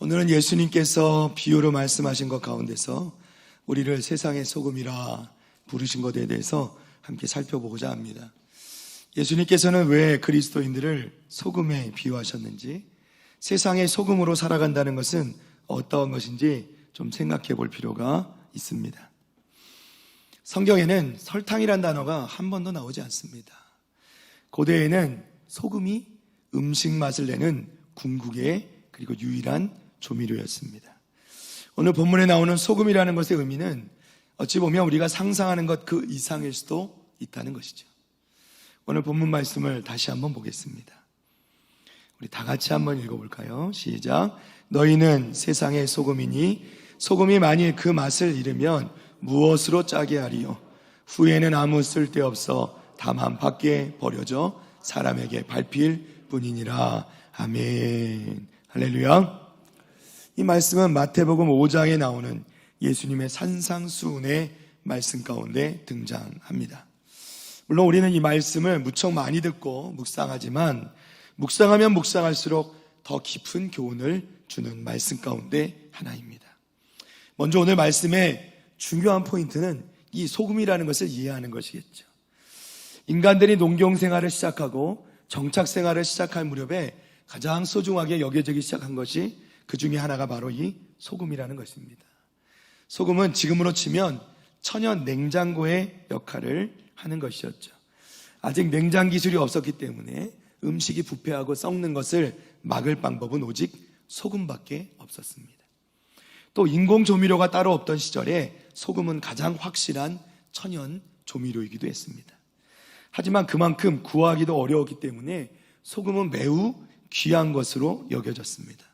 오늘은 예수님께서 비유로 말씀하신 것 가운데서 우리를 세상의 소금이라 부르신 것에 대해서 함께 살펴보고자 합니다. 예수님께서는 왜 그리스도인들을 소금에 비유하셨는지, 세상의 소금으로 살아간다는 것은 어떠한 것인지 좀 생각해 볼 필요가 있습니다. 성경에는 설탕이란 단어가 한 번도 나오지 않습니다. 고대에는 소금이 음식 맛을 내는 궁극의 그리고 유일한 조미료였습니다. 오늘 본문에 나오는 소금이라는 것의 의미는 어찌 보면 우리가 상상하는 것 그 이상일 수도 있다는 것이죠. 오늘 본문 말씀을 다시 한번 보겠습니다. 우리 다 같이 한번 읽어볼까요? 시작. 너희는 세상의 소금이니 소금이 만일 그 맛을 잃으면 무엇으로 짜게 하리요? 후에는 아무 쓸데없어 다만 밖에 버려져 사람에게 밟힐 뿐이니라. 아멘. 할렐루야. 이 말씀은 마태복음 5장에 나오는 예수님의 산상수훈의 말씀 가운데 등장합니다. 물론 우리는 이 말씀을 무척 많이 듣고 묵상하지만 묵상하면 묵상할수록 더 깊은 교훈을 주는 말씀 가운데 하나입니다. 먼저 오늘 말씀의 중요한 포인트는 이 소금이라는 것을 이해하는 것이겠죠. 인간들이 농경생활을 시작하고 정착생활을 시작할 무렵에 가장 소중하게 여겨지기 시작한 것이 그 중에 하나가 바로 이 소금이라는 것입니다. 소금은 지금으로 치면 천연 냉장고의 역할을 하는 것이었죠. 아직 냉장 기술이 없었기 때문에 음식이 부패하고 썩는 것을 막을 방법은 오직 소금밖에 없었습니다. 또 인공 조미료가 따로 없던 시절에 소금은 가장 확실한 천연 조미료이기도 했습니다. 하지만 그만큼 구하기도 어려웠기 때문에 소금은 매우 귀한 것으로 여겨졌습니다.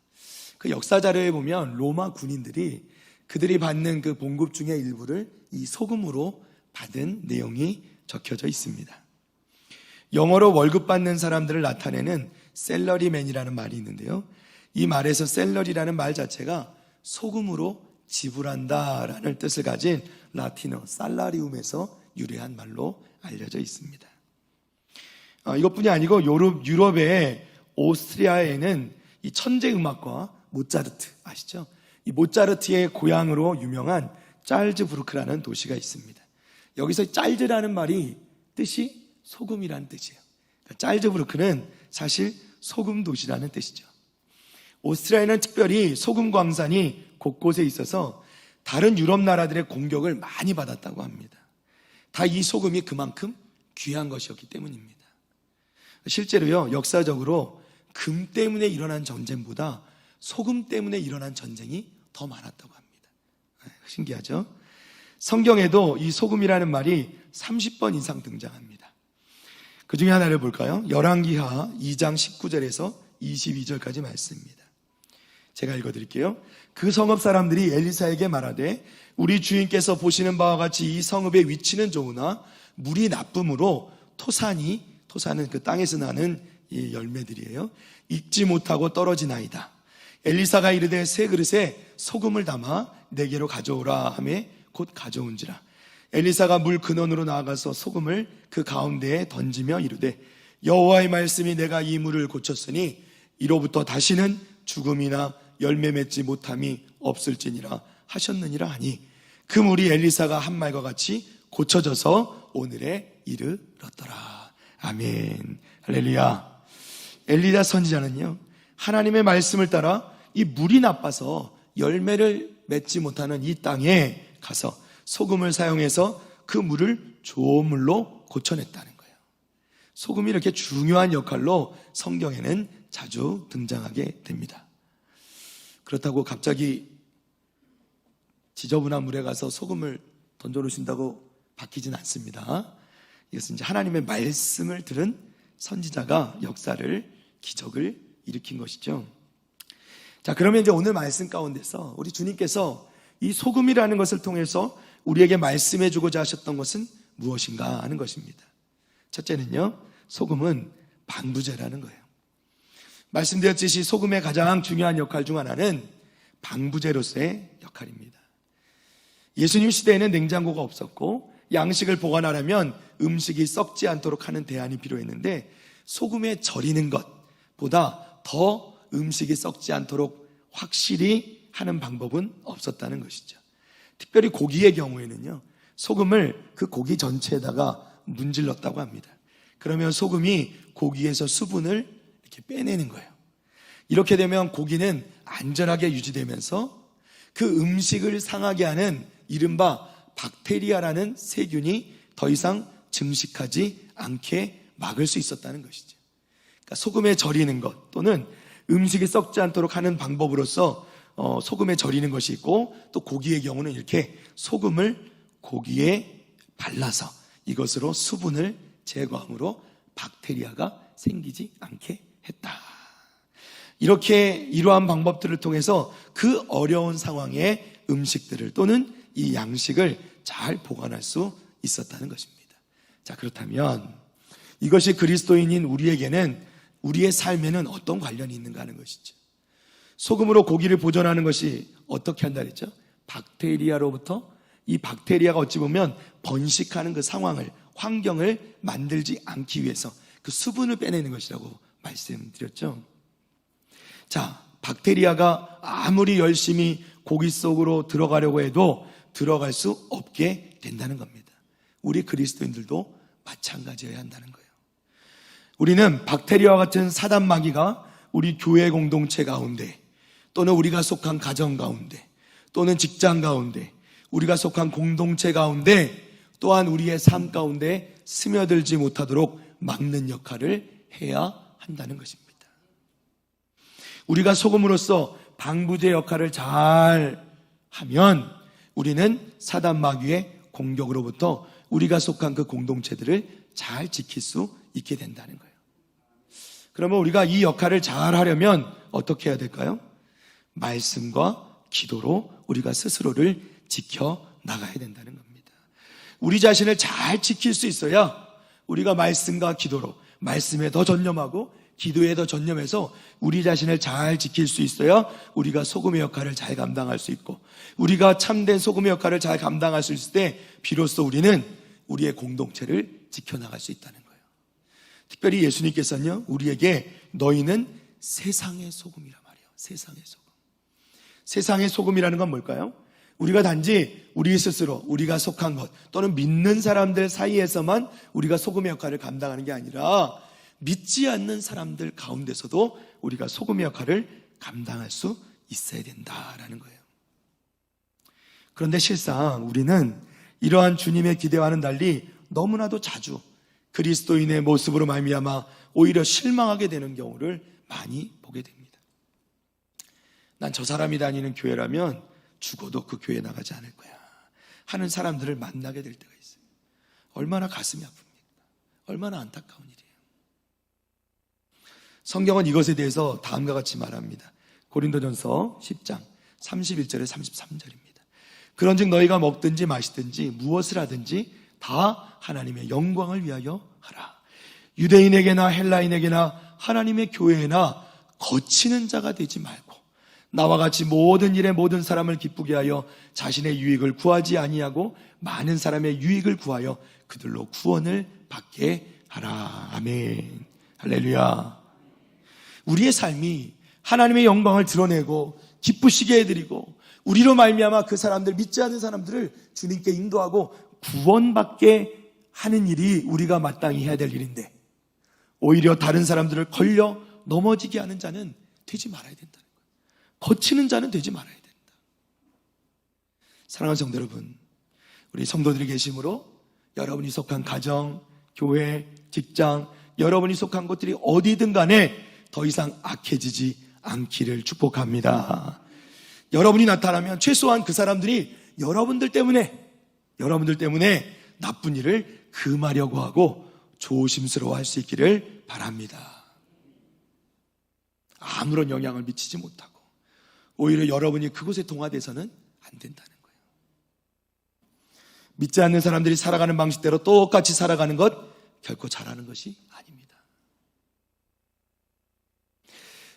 그 역사 자료에 보면 로마 군인들이 그들이 받는 그 봉급 중의 일부를 이 소금으로 받은 내용이 적혀져 있습니다. 영어로 월급 받는 사람들을 나타내는 셀러리맨이라는 말이 있는데요. 이 말에서 셀러리라는 말 자체가 소금으로 지불한다라는 뜻을 가진 라틴어 살라리움에서 유래한 말로 알려져 있습니다. 이것뿐이 아니고 유럽의 오스트리아에는 이 천재 음악가 모차르트 아시죠? 이 모차르트의 고향으로 유명한 짤즈부르크라는 도시가 있습니다. 여기서 짤즈라는 말이 뜻이 소금이라는 뜻이에요. 그러니까 짤즈부르크는 사실 소금 도시라는 뜻이죠. 오스트리아에는 특별히 소금 광산이 곳곳에 있어서 다른 유럽 나라들의 공격을 많이 받았다고 합니다. 다 이 소금이 그만큼 귀한 것이었기 때문입니다. 실제로요, 역사적으로 금 때문에 일어난 전쟁보다 소금 때문에 일어난 전쟁이 더 많았다고 합니다. 신기하죠? 성경에도 이 소금이라는 말이 30번 이상 등장합니다. 그 중에 하나를 볼까요? 열왕기하 2장 19절에서 22절까지 말씀입니다. 제가 읽어드릴게요. 그 성읍 사람들이 엘리사에게 말하되 우리 주인께서 보시는 바와 같이 이 성읍의 위치는 좋으나 물이 나쁨으로 토산은 그 땅에서 나는 이 열매들이에요. 익지 못하고 떨어지나이다. 엘리사가 이르되 새 그릇에 소금을 담아 내게로 가져오라 하매 곧 가져온지라. 엘리사가 물 근원으로 나아가서 소금을 그 가운데에 던지며 이르되 여호와의 말씀이 내가 이 물을 고쳤으니 이로부터 다시는 죽음이나 열매 맺지 못함이 없을지니라 하셨느니라 하니 그 물이 엘리사가 한 말과 같이 고쳐져서 오늘에 이르렀더라. 아멘. 할렐루야. 엘리야 선지자는요, 하나님의 말씀을 따라 이 물이 나빠서 열매를 맺지 못하는 이 땅에 가서 소금을 사용해서 그 물을 좋은 물로 고쳐냈다는 거예요. 소금이 이렇게 중요한 역할로 성경에는 자주 등장하게 됩니다. 그렇다고 갑자기 지저분한 물에 가서 소금을 던져놓으신다고 바뀌진 않습니다. 이것은 이제 하나님의 말씀을 들은 선지자가 역사를, 기적을 일으킨 것이죠. 자, 그러면 이제 오늘 말씀 가운데서 우리 주님께서 이 소금이라는 것을 통해서 우리에게 말씀해 주고자 하셨던 것은 무엇인가 하는 것입니다. 첫째는요, 소금은 방부제라는 거예요. 말씀드렸듯이 소금의 가장 중요한 역할 중 하나는 방부제로서의 역할입니다. 예수님 시대에는 냉장고가 없었고 양식을 보관하려면 음식이 썩지 않도록 하는 대안이 필요했는데 소금에 절이는 것보다 더 음식이 썩지 않도록 확실히 하는 방법은 없었다는 것이죠. 특별히 고기의 경우에는요, 소금을 그 고기 전체에다가 문질렀다고 합니다. 그러면 소금이 고기에서 수분을 이렇게 빼내는 거예요. 이렇게 되면 고기는 안전하게 유지되면서 그 음식을 상하게 하는 이른바 박테리아라는 세균이 더 이상 증식하지 않게 막을 수 있었다는 것이죠. 그러니까 소금에 절이는 것 또는 음식이 썩지 않도록 하는 방법으로서 소금에 절이는 것이 있고, 또 고기의 경우는 이렇게 소금을 고기에 발라서 이것으로 수분을 제거함으로 박테리아가 생기지 않게 했다. 이렇게 이러한 방법들을 통해서 그 어려운 상황의 음식들을 또는 이 양식을 잘 보관할 수 있었다는 것입니다. 자, 그렇다면 이것이 그리스도인인 우리에게는, 우리의 삶에는 어떤 관련이 있는가 하는 것이죠. 소금으로 고기를 보존하는 것이 어떻게 한다 그랬죠? 박테리아로부터, 이 박테리아가 어찌 보면 번식하는 그 상황을, 환경을 만들지 않기 위해서 그 수분을 빼내는 것이라고 말씀드렸죠. 자, 박테리아가 아무리 열심히 고기 속으로 들어가려고 해도 들어갈 수 없게 된다는 겁니다. 우리 그리스도인들도 마찬가지여야 한다는 거예요. 우리는 박테리아와 같은 사단 마귀가 우리 교회 공동체 가운데, 또는 우리가 속한 가정 가운데, 또는 직장 가운데, 우리가 속한 공동체 가운데, 또한 우리의 삶 가운데 스며들지 못하도록 막는 역할을 해야 한다는 것입니다. 우리가 소금으로서 방부제 역할을 잘 하면 우리는 사단 마귀의 공격으로부터 우리가 속한 그 공동체들을 잘 지킬 수 있게 된다는 거예요. 그러면 우리가 이 역할을 잘 하려면 어떻게 해야 될까요? 말씀과 기도로 우리가 스스로를 지켜 나가야 된다는 겁니다. 우리 자신을 잘 지킬 수 있어야 우리가 말씀과 기도로, 말씀에 더 전념하고 기도에 더 전념해서 우리 자신을 잘 지킬 수 있어야 우리가 소금의 역할을 잘 감당할 수 있고, 우리가 참된 소금의 역할을 잘 감당할 수 있을 때 비로소 우리는 우리의 공동체를 지켜나갈 수 있다는 거예요. 특별히 예수님께서는요, 우리에게 너희는 세상의 소금이라 말이에요. 세상의 소금. 세상의 소금이라는 건 뭘까요? 우리가 단지 우리 스스로, 우리가 속한 것 또는 믿는 사람들 사이에서만 우리가 소금의 역할을 감당하는 게 아니라 믿지 않는 사람들 가운데서도 우리가 소금의 역할을 감당할 수 있어야 된다라는 거예요. 그런데 실상 우리는 이러한 주님의 기대와는 달리 너무나도 자주 그리스도인의 모습으로 말미암아 오히려 실망하게 되는 경우를 많이 보게 됩니다. 난 저 사람이 다니는 교회라면 죽어도 그 교회에 나가지 않을 거야 하는 사람들을 만나게 될 때가 있어요. 얼마나 가슴이 아픕니까? 얼마나 안타까운 일이에요. 성경은 이것에 대해서 다음과 같이 말합니다. 고린도전서 10장 31절에 33절입니다. 그런즉 너희가 먹든지 마시든지 무엇을 하든지 다 하나님의 영광을 위하여 하라. 유대인에게나 헬라인에게나 하나님의 교회에나 거치는 자가 되지 말고 나와 같이 모든 일에 모든 사람을 기쁘게 하여 자신의 유익을 구하지 아니하고 많은 사람의 유익을 구하여 그들로 구원을 받게 하라. 아멘. 할렐루야. 우리의 삶이 하나님의 영광을 드러내고 기쁘시게 해드리고 우리로 말미암아 그 사람들, 믿지 않는 사람들을 주님께 인도하고 구원받게 하는 일이 우리가 마땅히 해야 될 일인데, 오히려 다른 사람들을 걸려 넘어지게 하는 자는 되지 말아야 된다는 거예요. 거치는 자는 되지 말아야 된다. 사랑하는 성도 여러분, 우리 성도들이 계심으로 여러분이 속한 가정, 교회, 직장, 여러분이 속한 곳들이 어디든 간에 더 이상 악해지지 않기를 축복합니다. 여러분이 나타나면 최소한 그 사람들이 여러분들 때문에 나쁜 일을 금하려고 하고 조심스러워할 수 있기를 바랍니다. 아무런 영향을 미치지 못하고 오히려 여러분이 그곳에 동화돼서는 안 된다는 거예요. 믿지 않는 사람들이 살아가는 방식대로 똑같이 살아가는 것 결코 잘하는 것이 아닙니다.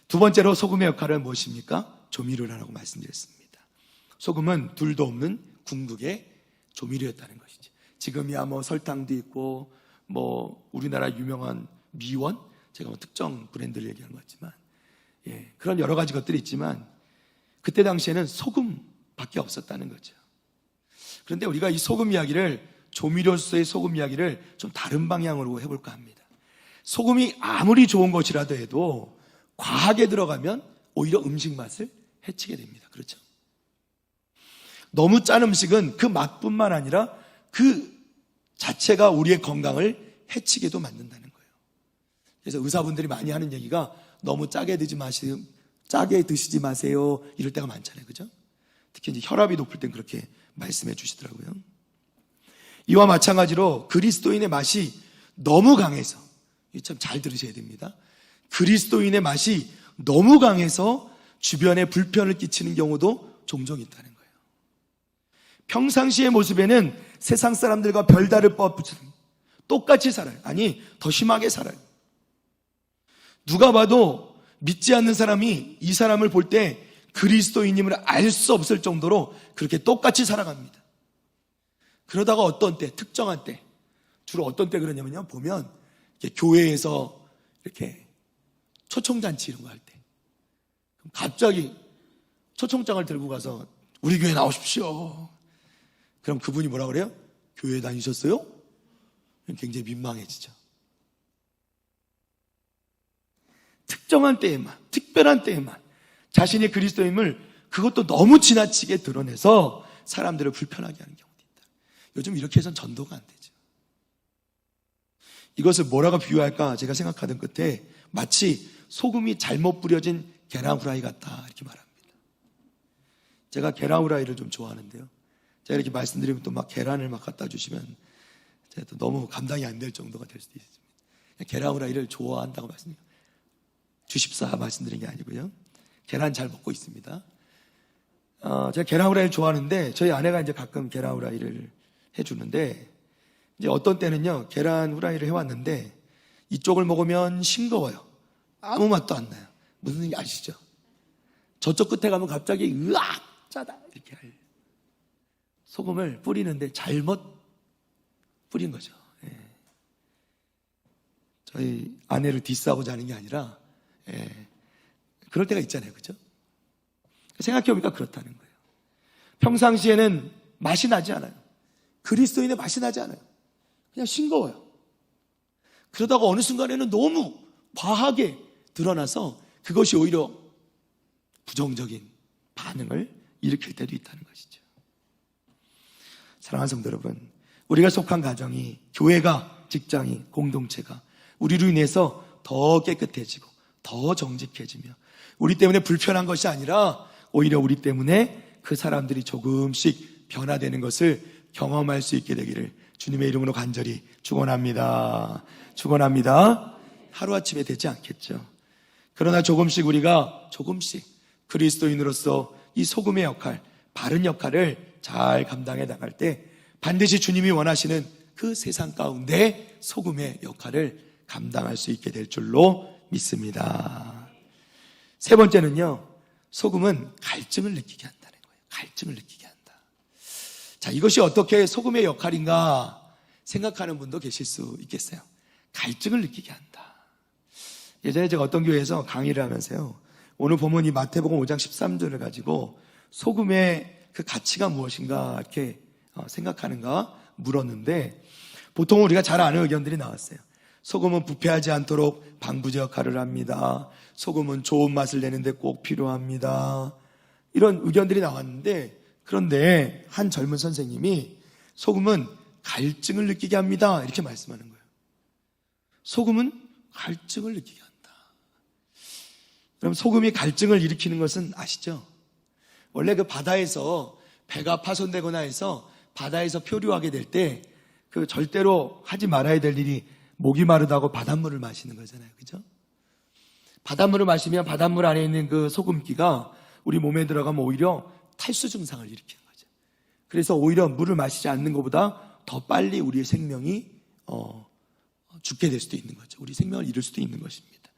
두 번째로 소금의 역할은 무엇입니까? 조미료라고 말씀드렸습니다. 소금은 둘도 없는 궁극의 조미료였다는 것이죠. 지금이야 설탕도 있고 우리나라 유명한 미원, 제가 특정 브랜드를 얘기하는 것 같지만 그런 여러 가지 것들이 있지만 그때 당시에는 소금밖에 없었다는 거죠. 그런데 우리가 이 소금 이야기를, 조미료로서의 소금 이야기를 좀 다른 방향으로 해볼까 합니다. 소금이 아무리 좋은 것이라도 해도 과하게 들어가면 오히려 음식 맛을 해치게 됩니다. 그렇죠? 너무 짠 음식은 그 맛뿐만 아니라 그 자체가 우리의 건강을 해치게도 만든다는 거예요. 그래서 의사분들이 많이 하는 얘기가 너무 짜게 드시지 마세요. 이럴 때가 많잖아요. 그죠? 특히 이제 혈압이 높을 땐 그렇게 말씀해 주시더라고요. 이와 마찬가지로 그리스도인의 맛이 너무 강해서, 참 잘 들으셔야 됩니다. 그리스도인의 맛이 너무 강해서 주변에 불편을 끼치는 경우도 종종 있다는 거예요. 평상시의 모습에는 세상 사람들과 별다를 바 없이 똑같이 살아요. 아니, 더 심하게 살아요. 누가 봐도 믿지 않는 사람이 이 사람을 볼 때 그리스도인임을 알 수 없을 정도로 그렇게 똑같이 살아갑니다. 그러다가 어떤 때, 특정한 때, 주로 어떤 때 그러냐면요, 보면 이렇게 교회에서 이렇게 초청잔치 이런 거 할 때, 갑자기 초청장을 들고 가서 우리 교회 나오십시오. 그럼 그분이 뭐라 그래요? 교회 다니셨어요? 굉장히 민망해지죠. 특정한 때에만, 특별한 때에만 자신의 그리스도임을, 그것도 너무 지나치게 드러내서 사람들을 불편하게 하는 경우도 있다. 요즘 이렇게 해서는 전도가 안 되죠. 이것을 뭐라고 비유할까 제가 생각하던 끝에 마치 소금이 잘못 뿌려진 계란 후라이 같다 이렇게 말합니다. 제가 계란 후라이를 좀 좋아하는데요, 제가 이렇게 말씀드리면 또 막 계란을 막 갖다 주시면 제가 또 너무 감당이 안 될 정도가 될 수도 있습니다. 계란 후라이를 좋아한다고 주십사 말씀드린 게 아니고요, 계란 잘 먹고 있습니다. 제가 계란 후라이를 좋아하는데 저희 아내가 이제 가끔 계란 후라이를 해주는데, 이제 어떤 때는요, 계란 후라이를 해왔는데 이쪽을 먹으면 싱거워요. 아무 맛도 안 나요. 무슨 얘기 아시죠? 저쪽 끝에 가면 갑자기 으악 짜다 이렇게 할 소금을 뿌리는데 잘못 뿌린 거죠. 예. 저희 아내를 디스하고자 하는 게 아니라, 그럴 때가 있잖아요. 그죠? 생각해보니까 그렇다는 거예요. 평상시에는 맛이 나지 않아요. 그리스도인의 맛이 나지 않아요. 그냥 싱거워요. 그러다가 어느 순간에는 너무 과하게 드러나서 그것이 오히려 부정적인 반응을 일으킬 때도 있다는 것이죠. 사랑하는 성도 여러분, 우리가 속한 가정이, 교회가, 직장이, 공동체가 우리로 인해서 더 깨끗해지고 더 정직해지며, 우리 때문에 불편한 것이 아니라 오히려 우리 때문에 그 사람들이 조금씩 변화되는 것을 경험할 수 있게 되기를 주님의 이름으로 간절히 축원합니다. 축원합니다. 하루아침에 되지 않겠죠. 그러나 우리가 조금씩 그리스도인으로서 이 소금의 역할, 바른 역할을 잘 감당해 나갈 때 반드시 주님이 원하시는 그 세상 가운데 소금의 역할을 감당할 수 있게 될 줄로 믿습니다. 세 번째는요, 소금은 갈증을 느끼게 한다는 거예요. 갈증을 느끼게 한다. 자, 이것이 어떻게 소금의 역할인가 생각하는 분도 계실 수 있겠어요. 갈증을 느끼게 한다. 예전에 제가 어떤 교회에서 강의를 하면서요, 오늘 보면 이 마태복음 5장 13절을 가지고 소금의 그 가치가 무엇인가 이렇게 생각하는가 물었는데, 보통 우리가 잘 아는 의견들이 나왔어요. 소금은 부패하지 않도록 방부제 역할을 합니다. 소금은 좋은 맛을 내는데 꼭 필요합니다. 이런 의견들이 나왔는데, 그런데 한 젊은 선생님이 소금은 갈증을 느끼게 합니다 이렇게 말씀하는 거예요. 소금은 갈증을 느끼게 한다. 그럼 소금이 갈증을 일으키는 것은 아시죠? 원래 그 바다에서 배가 파손되거나 해서 바다에서 표류하게 될 때 그 절대로 하지 말아야 될 일이 목이 마르다고 바닷물을 마시는 거잖아요. 그죠? 바닷물을 마시면 바닷물 안에 있는 그 소금기가 우리 몸에 들어가면 오히려 탈수 증상을 일으키는 거죠. 그래서 오히려 물을 마시지 않는 것보다 더 빨리 우리의 생명이 죽게 될 수도 있는 거죠. 우리 생명을 잃을 수도 있는 것입니다.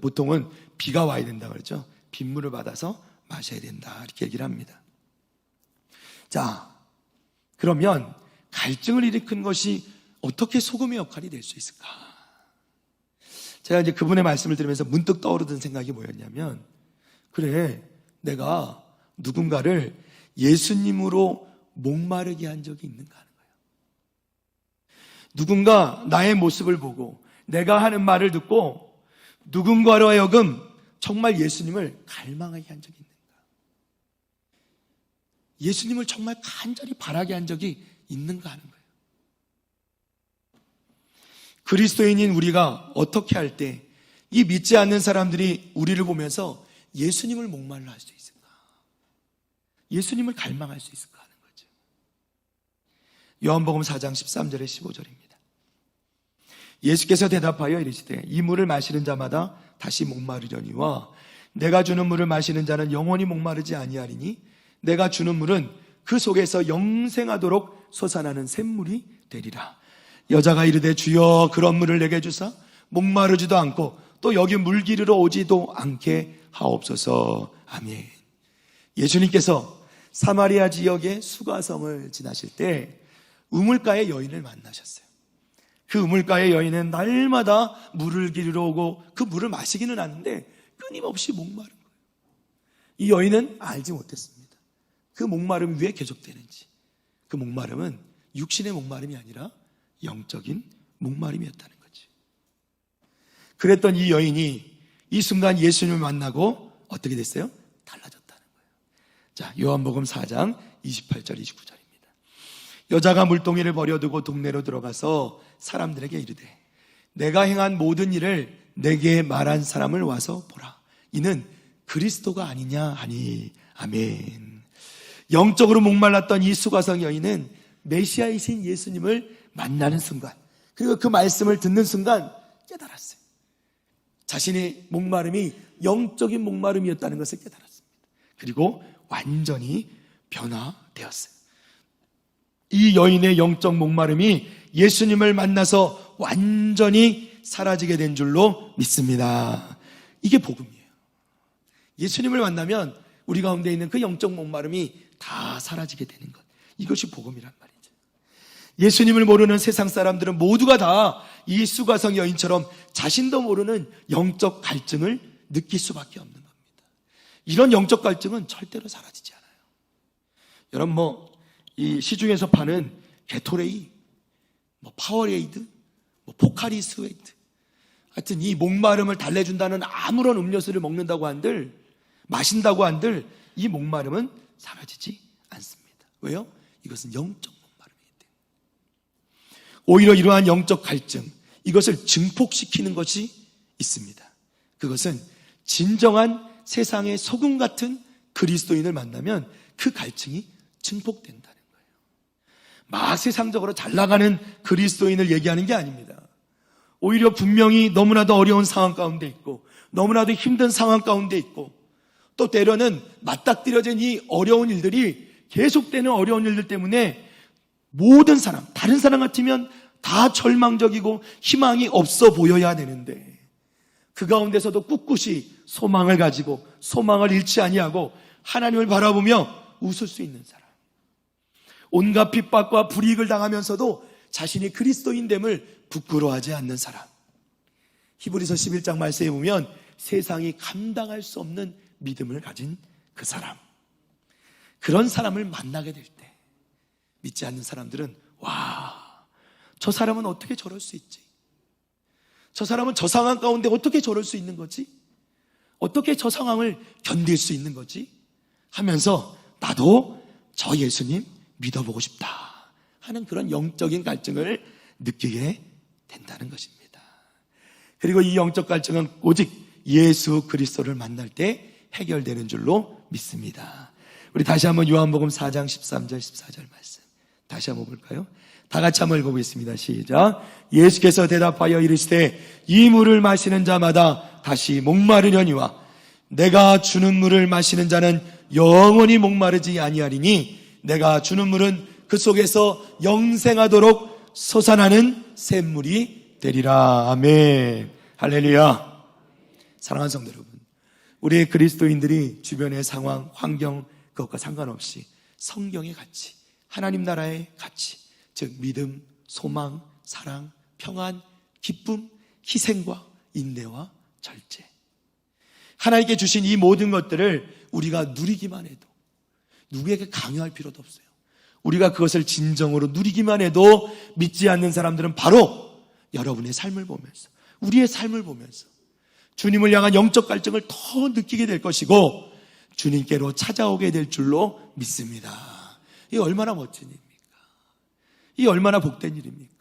보통은 비가 와야 된다고 그러죠. 빗물을 받아서 마셔야 된다 이렇게 얘기를 합니다. 자, 그러면 갈증을 일으키는 것이 어떻게 소금의 역할이 될 수 있을까? 제가 이제 그분의 말씀을 들으면서 문득 떠오르던 생각이 뭐였냐면, 그래, 내가 누군가를 예수님으로 목마르게 한 적이 있는가 하는 거예요. 누군가 나의 모습을 보고 내가 하는 말을 듣고 누군가로 하여금 정말 예수님을 갈망하게 한 적이 있는가? 예수님을 정말 간절히 바라게 한 적이 있는가 하는 거예요. 그리스도인인 우리가 어떻게 할 때 이 믿지 않는 사람들이 우리를 보면서 예수님을 목말라 할 수 있을까? 예수님을 갈망할 수 있을까 하는 거죠. 요한복음 4장 13절에 15절입니다. 예수께서 대답하여 이르시되 이 물을 마시는 자마다 다시 목마르려니와 내가 주는 물을 마시는 자는 영원히 목마르지 아니하리니 내가 주는 물은 그 속에서 영생하도록 솟아나는 샘물이 되리라. 여자가 이르되 주여 그런 물을 내게 주사 목마르지도 않고 또 여기 물기르러 오지도 않게 하옵소서. 아멘. 예수님께서 사마리아 지역의 수가성을 지나실 때 우물가의 여인을 만나셨어요. 그 우물가의 여인은 날마다 물을 기르러 오고 그 물을 마시기는 하는데 끊임없이 목마른 거예요. 이 여인은 알지 못했습니다. 그 목마름이 왜 계속되는지. 그 목마름은 육신의 목마름이 아니라 영적인 목마름이었다는 거죠. 그랬던 이 여인이 이 순간 예수님을 만나고 어떻게 됐어요? 달라졌다는 거예요. 자, 요한복음 4장 28절 29절입니다. 여자가 물동이를 버려두고 동네로 들어가서 사람들에게 이르되 내가 행한 모든 일을 내게 말한 사람을 와서 보라. 이는 그리스도가 아니냐 하니. 아멘. 영적으로 목말랐던 이 수가성 여인은 메시아이신 예수님을 만나는 순간, 그리고 그 말씀을 듣는 순간 깨달았어요. 자신의 목마름이 영적인 목마름이었다는 것을 깨달았습니다. 그리고 완전히 변화되었어요. 이 여인의 영적 목마름이 예수님을 만나서 완전히 사라지게 된 줄로 믿습니다. 이게 복음이에요. 예수님을 만나면 우리 가운데 있는 그 영적 목마름이 다 사라지게 되는 것. 이것이 복음이란 말이죠. 예수님을 모르는 세상 사람들은 모두가 다 이 수가성 여인처럼 자신도 모르는 영적 갈증을 느낄 수밖에 없는 겁니다. 이런 영적 갈증은 절대로 사라지지 않아요. 여러분 이 시중에서 파는 게토레이, 파워레이드, 포카리 스웨이트, 하여튼 이 목마름을 달래준다는 아무런 음료수를 먹는다고 한들, 마신다고 한들 이 목마름은 사라지지 않습니다. 왜요? 이것은 영적 목마름이기 때문에. 오히려 이러한 영적 갈증, 이것을 증폭시키는 것이 있습니다. 그것은 진정한 세상의 소금 같은 그리스도인을 만나면 그 갈증이 증폭된다는 거예요. 세상적으로 잘 나가는 그리스도인을 얘기하는 게 아닙니다. 오히려 분명히 너무나도 어려운 상황 가운데 있고 너무나도 힘든 상황 가운데 있고 또 때로는 맞닥뜨려진 이 어려운 일들이 계속되는 어려운 일들 때문에 모든 사람, 다른 사람 같으면 다 절망적이고 희망이 없어 보여야 되는데 그 가운데서도 꿋꿋이 소망을 가지고 소망을 잃지 아니하고 하나님을 바라보며 웃을 수 있는 사람, 온갖 핍박과 불이익을 당하면서도 자신이 그리스도인됨을 부끄러워하지 않는 사람, 히브리서 11장 말씀에 보면 세상이 감당할 수 없는 믿음을 가진 그 사람, 그런 사람을 만나게 될 때 믿지 않는 사람들은 저 사람은 어떻게 저럴 수 있지? 저 사람은 저 상황 가운데 어떻게 저럴 수 있는 거지? 어떻게 저 상황을 견딜 수 있는 거지? 하면서 나도 저 예수님 믿어보고 싶다 하는 그런 영적인 갈증을 느끼게 된다는 것입니다. 그리고 이 영적 갈증은 오직 예수 그리스도를 만날 때 해결되는 줄로 믿습니다. 우리 다시 한번 요한복음 4장 13절 14절 말씀 다시 한번 볼까요? 다 같이 한번 읽어보겠습니다. 시작. 예수께서 대답하여 이르시되 이 물을 마시는 자마다 다시 목마르려니와 내가 주는 물을 마시는 자는 영원히 목마르지 아니하리니 내가 주는 물은 그 속에서 영생하도록 솟아나는 샘물이 되리라. 아멘. 할렐루야. 사랑하는 성도 여러분, 우리 그리스도인들이 주변의 상황, 환경 그것과 상관없이 성경의 가치, 하나님 나라의 가치, 즉 믿음, 소망, 사랑, 평안, 기쁨, 희생과 인내와 절제, 하나님께 주신 이 모든 것들을 우리가 누리기만 해도 누구에게 강요할 필요도 없어요. 우리가 그것을 진정으로 누리기만 해도 믿지 않는 사람들은 바로 여러분의 삶을 보면서, 우리의 삶을 보면서 주님을 향한 영적 갈증을 더 느끼게 될 것이고 주님께로 찾아오게 될 줄로 믿습니다. 이 얼마나 멋진 일입니까? 이 얼마나 복된 일입니까?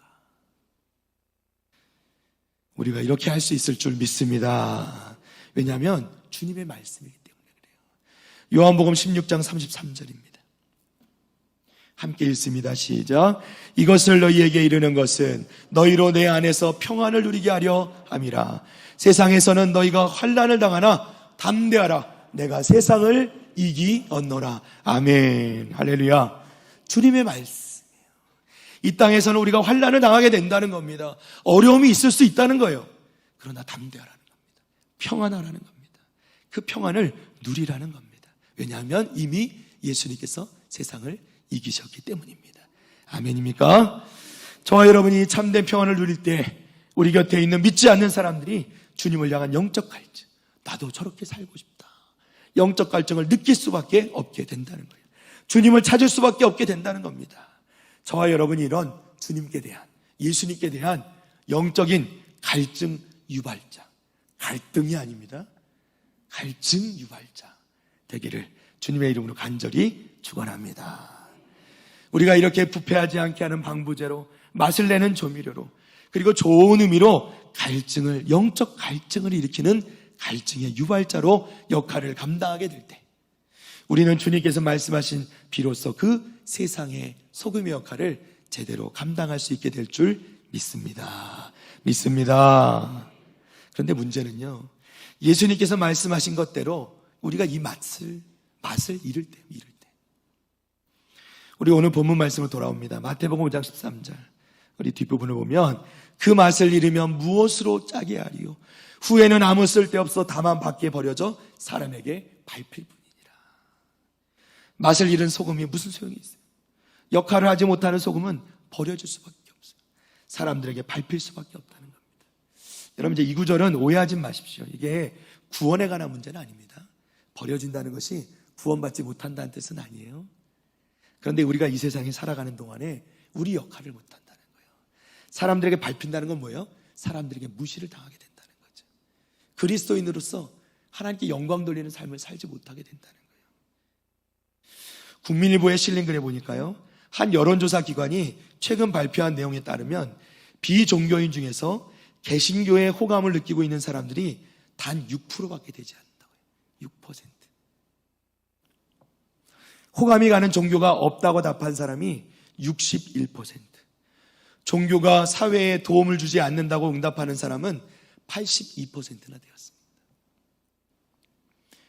우리가 이렇게 할 수 있을 줄 믿습니다. 왜냐하면 주님의 말씀이기 때문에 그래요. 요한복음 16장 33절입니다. 함께 읽습니다. 시작. 이것을 너희에게 이르는 것은 너희로 내 안에서 평안을 누리게 하려 함이라. 세상에서는 너희가 환난을 당하나 담대하라. 내가 세상을 이기었노라. 아멘. 할렐루야. 주님의 말씀이에요. 이 땅에서는 우리가 환난을 당하게 된다는 겁니다. 어려움이 있을 수 있다는 거예요. 그러나 담대하라는 겁니다. 평안하라는 겁니다. 그 평안을 누리라는 겁니다. 왜냐하면 이미 예수님께서 세상을 이기셨기 때문입니다. 아멘입니까? 저와 여러분이 참된 평안을 누릴 때 우리 곁에 있는 믿지 않는 사람들이 주님을 향한 영적 갈증, 나도 저렇게 살고 싶다, 영적 갈증을 느낄 수밖에 없게 된다는 거예요. 주님을 찾을 수밖에 없게 된다는 겁니다. 저와 여러분이 이런 주님께 대한, 예수님께 대한 영적인 갈증 유발자, 갈등이 아닙니다, 갈증 유발자 되기를 주님의 이름으로 간절히 축원합니다. 우리가 이렇게 부패하지 않게 하는 방부제로, 맛을 내는 조미료로, 그리고 좋은 의미로 갈증을, 영적 갈증을 일으키는 갈증의 유발자로 역할을 감당하게 될 때 우리는 주님께서 말씀하신 비로소 그 세상의 소금의 역할을 제대로 감당할 수 있게 될 줄 믿습니다. 그런데 문제는요, 예수님께서 말씀하신 것대로 우리가 이 맛을 잃을 때 우리 오늘 본문 말씀으로 돌아옵니다. 마태복음 5장 13절 우리 뒷부분을 보면 그 맛을 잃으면 무엇으로 짜게 하리요? 후에는 아무 쓸데없어 다만 밖에 버려져 사람에게 밟힐 뿐이니라. 맛을 잃은 소금이 무슨 소용이 있어요? 역할을 하지 못하는 소금은 버려질 수밖에 없어요. 사람들에게 밟힐 수밖에 없다는 겁니다. 여러분, 이제 이 구절은 오해하지 마십시오. 이게 구원에 관한 문제는 아닙니다. 버려진다는 것이 구원받지 못한다는 뜻은 아니에요. 그런데 우리가 이 세상에 살아가는 동안에 우리 역할을 못한다는 거예요. 사람들에게 밟힌다는 건 뭐예요? 사람들에게 무시를 당하게 된다는 거죠. 그리스도인으로서 하나님께 영광 돌리는 삶을 살지 못하게 된다는 거예요. 국민일보에 실린 글에 보니까요, 한 여론조사 기관이 최근 발표한 내용에 따르면 비종교인 중에서 개신교에 호감을 느끼고 있는 사람들이 단 6%밖에 되지 않는다고요. 6%. 호감이 가는 종교가 없다고 답한 사람이 61%, 종교가 사회에 도움을 주지 않는다고 응답하는 사람은 82%나 되었습니다.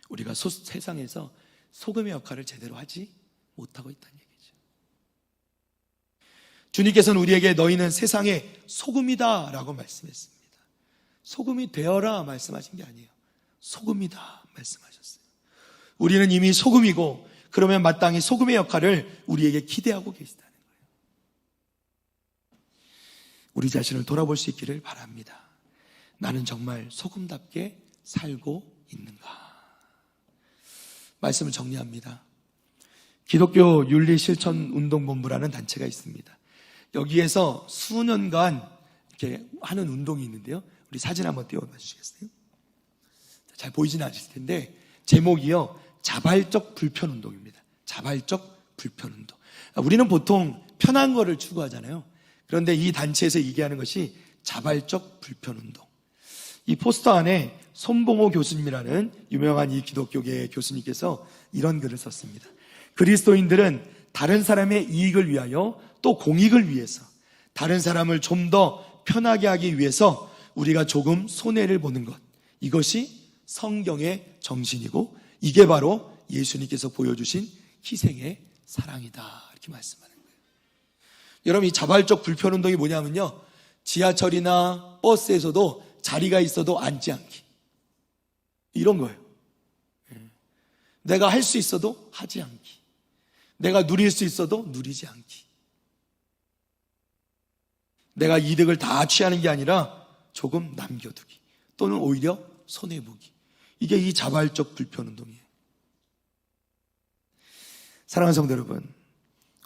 우리가 세상에서 소금의 역할을 제대로 하지 못하고 있다는 얘기죠. 주님께서는 우리에게 너희는 세상의 소금이다 라고 말씀했습니다. 소금이 되어라 말씀하신 게 아니에요. 소금이다 말씀하셨어요. 우리는 이미 소금이고, 그러면 마땅히 소금의 역할을 우리에게 기대하고 계시다는 거예요. 우리 자신을 돌아볼 수 있기를 바랍니다. 나는 정말 소금답게 살고 있는가? 말씀을 정리합니다. 기독교 윤리실천운동본부라는 단체가 있습니다. 여기에서 수년간 이렇게 하는 운동이 있는데요. 우리 사진 한번 띄워봐 주시겠어요? 잘 보이지는 않으실 텐데 제목이요, 자발적 불편운동입니다. 자발적 불편운동. 우리는 보통 편한 거를 추구하잖아요. 그런데 이 단체에서 얘기하는 것이 자발적 불편운동. 이 포스터 안에 손봉호 교수님이라는 유명한 이 기독교계의 교수님께서 이런 글을 썼습니다. 그리스도인들은 다른 사람의 이익을 위하여, 또 공익을 위해서, 다른 사람을 좀 더 편하게 하기 위해서 우리가 조금 손해를 보는 것, 이것이 성경의 정신이고 이게 바로 예수님께서 보여주신 희생의 사랑이다, 이렇게 말씀하는 거예요. 여러분, 이 자발적 불편운동이 뭐냐면요, 지하철이나 버스에서도 자리가 있어도 앉지 않기, 이런 거예요. 내가 할 수 있어도 하지 않기, 내가 누릴 수 있어도 누리지 않기, 내가 이득을 다 취하는 게 아니라 조금 남겨두기, 또는 오히려 손해보기, 이게 이 자발적 불편운동이에요. 사랑하는 성도 여러분,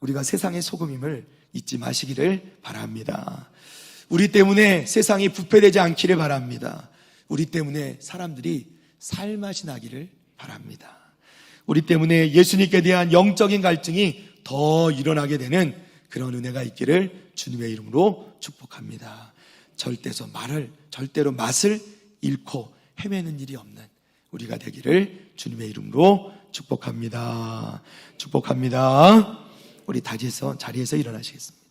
우리가 세상의 소금임을 잊지 마시기를 바랍니다. 우리 때문에 세상이 부패되지 않기를 바랍니다. 우리 때문에 사람들이 살맛이 나기를 바랍니다. 우리 때문에 예수님께 대한 영적인 갈증이 더 일어나게 되는 그런 은혜가 있기를 주님의 이름으로 축복합니다. 절대로 맛을 잃고 헤매는 일이 없는 우리가 되기를 주님의 이름으로 축복합니다. 축복합니다. 우리 자리에서 일어나시겠습니다.